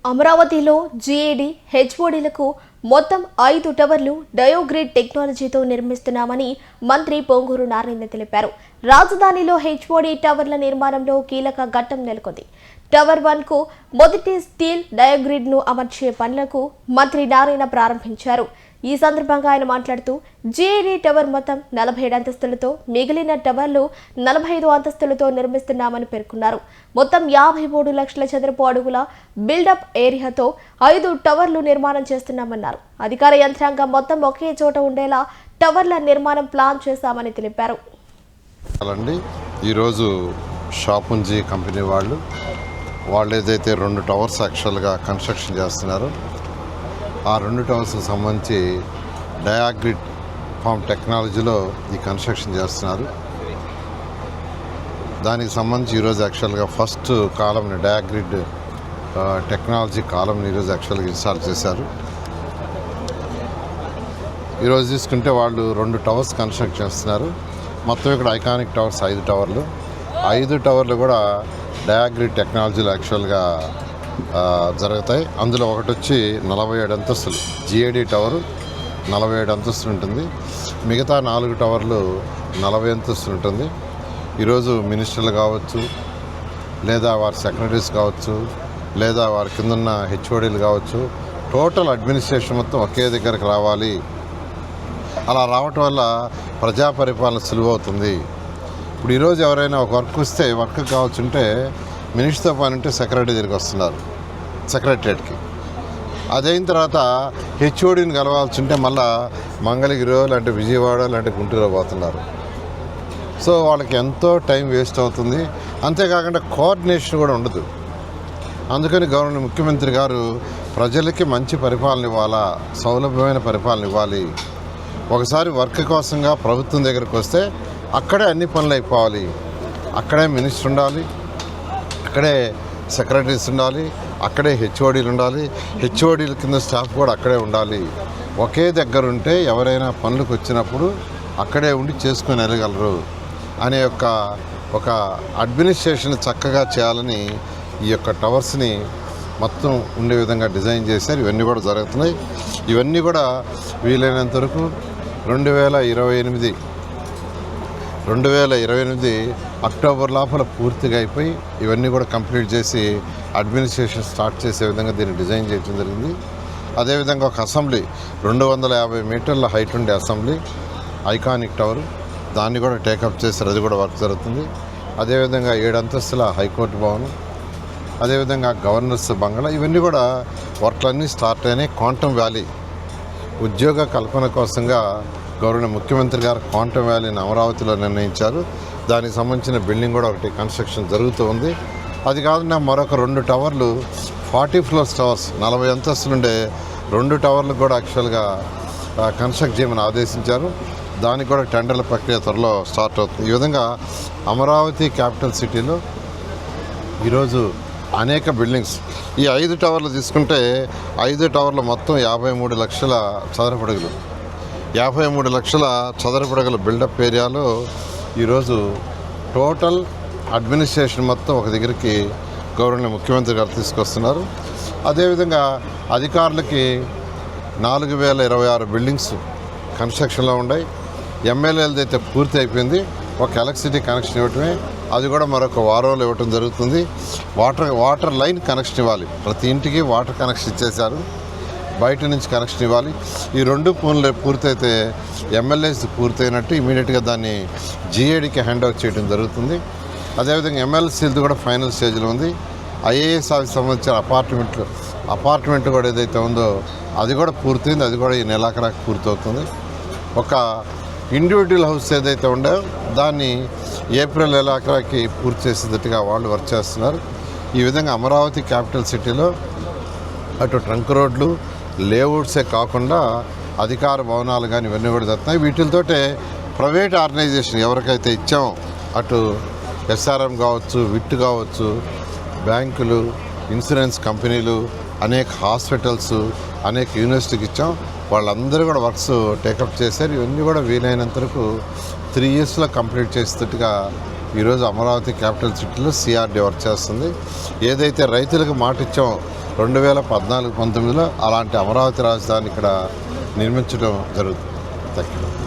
అమరావతిలో జీఏడీ, హెచ్ఓడీలకు మొత్తం 5 టవర్లు డయోగ్రిడ్ టెక్నాలజీతో నిర్మిస్తున్నామని మంత్రి పొంగూరు నారాయణ తెలిపారు. రాజధానిలో హెచ్ఓడీ టవర్ల నిర్మాణంలో కీలక ఘట్టం నెలకొంది. టవర్ 1కు మొదటి స్టీల్ డయోగ్రిడ్ను అమర్చే పనులకు మంత్రి నారాయణ ప్రారంభించారు. ఈ సందర్భంగా ఆయన మాట్లాడుతూ జీఏడీ టవర్ మొత్తం 47 అంతస్తులతో, మిగిలిన టవర్లు 45 అంతస్తులతో నిర్మిస్తున్నామని పేర్కొన్నారు. మొత్తం 53 లక్షల చదరపు అడుగుల బిల్డప్ ఏరియాతో 5 టవర్లు నిర్మాణం చేస్తున్నామన్నారు. అధికార యంత్రాంగం మొత్తం ఒకే చోట ఉండేలా టవర్ల నిర్మాణం ప్లాన్ చేశామని తెలిపారు. ఈరోజు షాపుంజీ కంపెనీ వాళ్ళు ఏదైతే 2 టవర్స్ యాక్చువల్గా కన్స్ట్రక్షన్ చేస్తున్నారో ఆ 2 టవర్స్కి సంబంధించి డయాగ్రిడ్ ఫామ్ టెక్నాలజీలో ఈ కన్స్ట్రక్షన్ చేస్తున్నారు. దానికి సంబంధించి ఈరోజు యాక్చువల్గా ఫస్ట్ కాలంని డయాగ్రిడ్ టెక్నాలజీ కాలంని ఈరోజు యాక్చువల్గా ఇన్స్టాల్ చేశారు. ఈరోజు తీసుకుంటే వాళ్ళు 2 టవర్స్ కన్స్ట్రక్ట్ చేస్తున్నారు. మొత్తం ఇక్కడ ఐకానిక్ టవర్స్ 5 టవర్లు. 5 టవర్లు కూడా డయాగ్రిడ్ టెక్నాలజీలో యాక్చువల్గా జరుగుతాయి. అందులో ఒకటి వచ్చి 47 అంతస్తులు జీఏడీ టవర్ 47 అంతస్తులు ఉంటుంది. మిగతా 4 టవర్లు 40 అంతస్తులు ఉంటుంది. ఈరోజు మినిస్టర్లు కావచ్చు, లేదా వారి సెక్రటరీస్ కావచ్చు, లేదా వారి కింద ఉన్న హెచ్ఓడీలు కావచ్చు, టోటల్ అడ్మినిస్ట్రేషన్ మొత్తం ఒకే దగ్గరకు రావాలి. అలా రావటం వల్ల ప్రజా పరిపాలన సులువవుతుంది. ఇప్పుడు ఈరోజు ఎవరైనా ఒక వర్క్ వస్తే వర్క్ కావచ్చుంటే మినిస్టర్తో పని ఉంటే సెక్రటరీ దగ్గరికి వస్తున్నారు, సెక్రటరియట్కి. అదైన తర్వాత హెచ్ఓడీని కలవాల్సి ఉంటే మళ్ళీ మంగళగిరి లాంటి విజయవాడ లాంటి గుంటూరు పోతున్నారు. సో వాళ్ళకి ఎంతో టైం వేస్ట్ అవుతుంది. అంతేకాకుండా కోఆర్డినేషన్ కూడా ఉండదు. అందుకని గవర్నమెంట్ ముఖ్యమంత్రి గారు ప్రజలకి మంచి పరిపాలన ఇవ్వాలా, సౌలభ్యమైన పరిపాలన ఇవ్వాలి. ఒకసారి వర్క్ కోసంగా ప్రభుత్వం దగ్గరికి వస్తే అక్కడే అన్ని పనులు అయిపోవాలి. అక్కడే మినిస్టర్ ఉండాలి, అక్కడే సెక్రటరీస్ ఉండాలి, అక్కడే హెచ్ఓడీలు ఉండాలి, హెచ్ఓడీల కింద స్టాఫ్ కూడా అక్కడే ఉండాలి. ఒకే దగ్గర ఉంటే ఎవరైనా పనులకు వచ్చినప్పుడు అక్కడే ఉండి చేసుకుని వెళ్ళగలరు అనే ఒక అడ్మినిస్ట్రేషన్ చక్కగా చేయాలని ఈ యొక్క టవర్స్ని మొత్తం ఉండే విధంగా డిజైన్ చేశారు. ఇవన్నీ కూడా జరుగుతున్నాయి. ఇవన్నీ కూడా వీలైనంత వరకు 2028 అక్టోబర్ లోపల పూర్తిగా అయిపోయి ఇవన్నీ కూడా కంప్లీట్ చేసి అడ్మినిస్ట్రేషన్ స్టార్ట్ చేసే విధంగా దీన్ని డిజైన్ చేయడం జరిగింది. అదేవిధంగా ఒక అసెంబ్లీ 250 మీటర్ల హైట్ ఉండే అసెంబ్లీ ఐకానిక్ టవర్, దాన్ని కూడా టేకప్ చేశారు. అది కూడా వర్క్ జరుగుతుంది. అదేవిధంగా 7 అంతస్తుల హైకోర్టు భవనం, అదేవిధంగా గవర్నర్స్ బంగ్లా, ఇవన్నీ కూడా వర్క్లన్నీ స్టార్ట్ అయినాయి. క్వాంటమ్ వ్యాలీ ఉద్యోగ కల్పన కోసంగా గవర్నమెంట్ ముఖ్యమంత్రి గారు క్వాంటమ్ వ్యాలీని అమరావతిలో నిర్ణయించారు. దానికి సంబంధించిన బిల్డింగ్ కూడా ఒకటి కన్స్ట్రక్షన్ జరుగుతూ ఉంది. అది కాకుండా మరొక 2 టవర్లు 40 ఫ్లోర్స్ టవర్స్ 40 అంతస్తులు ఉండే 2 టవర్లు కూడా యాక్చువల్గా కన్స్ట్రక్ట్ చేయమని ఆదేశించారు. దానికి కూడా టెండర్ల ప్రక్రియ త్వరలో స్టార్ట్ అవుతుంది. ఈ విధంగా అమరావతి క్యాపిటల్ సిటీలో ఈరోజు అనేక బిల్డింగ్స్, ఈ 5 టవర్లు తీసుకుంటే 5 టవర్లు మొత్తం 53 లక్షల చదరపు అడుగులు, 53 లక్షల చదరపు అడుగుల బిల్డప్ ఏరియాలో ఈరోజు టోటల్ అడ్మినిస్ట్రేషన్ మొత్తం ఒక దగ్గరికి గవర్నమెంట్ ముఖ్యమంత్రి గారు తీసుకొస్తున్నారు. అదేవిధంగా అధికారులకి 4026 బిల్డింగ్స్ కన్స్ట్రక్షన్లో ఉన్నాయి. ఎమ్మెల్యేలది అయితే పూర్తి అయిపోయింది. ఒక ఎలక్ట్రిసిటీ కనెక్షన్ ఇవ్వటమే, అది కూడా మరొక వారంలో ఇవ్వటం జరుగుతుంది. వాటర్ లైన్ కనెక్షన్ ఇవ్వాలి. ప్రతి ఇంటికి వాటర్ కనెక్షన్ ఇచ్చేశారు. బయట నుంచి కనెక్షన్ ఇవ్వాలి. ఈ 2 పనులు పూర్తయితే ఎమ్మెల్యేస్ పూర్తయినట్టు ఇమీడియట్గా దాన్ని జీఏడీకి హ్యాండ్ ఓవర్ చేయడం జరుగుతుంది. అదేవిధంగా ఎమ్మెల్సీలది కూడా ఫైనల్ స్టేజ్లో ఉంది. ఐఏఎస్ ఆఫీస్ సంబంధించిన అపార్ట్మెంట్ కూడా ఏదైతే ఉందో అది కూడా పూర్తయింది. అది కూడా ఈ నెలాఖరాకి పూర్తవుతుంది. ఒక ఇండివిజువల్ హౌస్ ఏదైతే ఉందో దాన్ని ఏప్రిల్ నెలాఖరాకి పూర్తి చేసేటట్టుగా వాళ్ళు వర్క్ చేస్తున్నారు. ఈ విధంగా అమరావతి క్యాపిటల్ సిటీలో అటు ట్రంక్ రోడ్లు, లేఅవుట్సే కాకుండా అధికార భవనాలు కానీ ఇవన్నీ కూడా జరుగుతున్నాయి. వీటితోటే ప్రైవేట్ ఆర్గనైజేషన్ ఎవరికైతే ఇచ్చామో, అటు ఎస్ఆర్ఎం కావచ్చు, విట్ కావచ్చు, బ్యాంకులు, ఇన్సూరెన్స్ కంపెనీలు, అనేక హాస్పిటల్స్, అనేక యూనివర్సిటీకి ఇచ్చాం. వాళ్ళందరూ కూడా వర్క్స్ టేకప్ చేశారు. ఇవన్నీ కూడా వీలైనంత వరకు 3 ఇయర్స్లో కంప్లీట్ చేసేటట్టుగా ఈరోజు అమరావతి క్యాపిటల్ సిటీలో సిఆర్డీ వర్క్ చేస్తుంది. ఏదైతే రైతులకు మాట ఇచ్చామో 2014-19లో అలాంటి అమరావతి రాజధాని ఇక్కడ నిర్మించడం జరుగుతుంది. Thank you.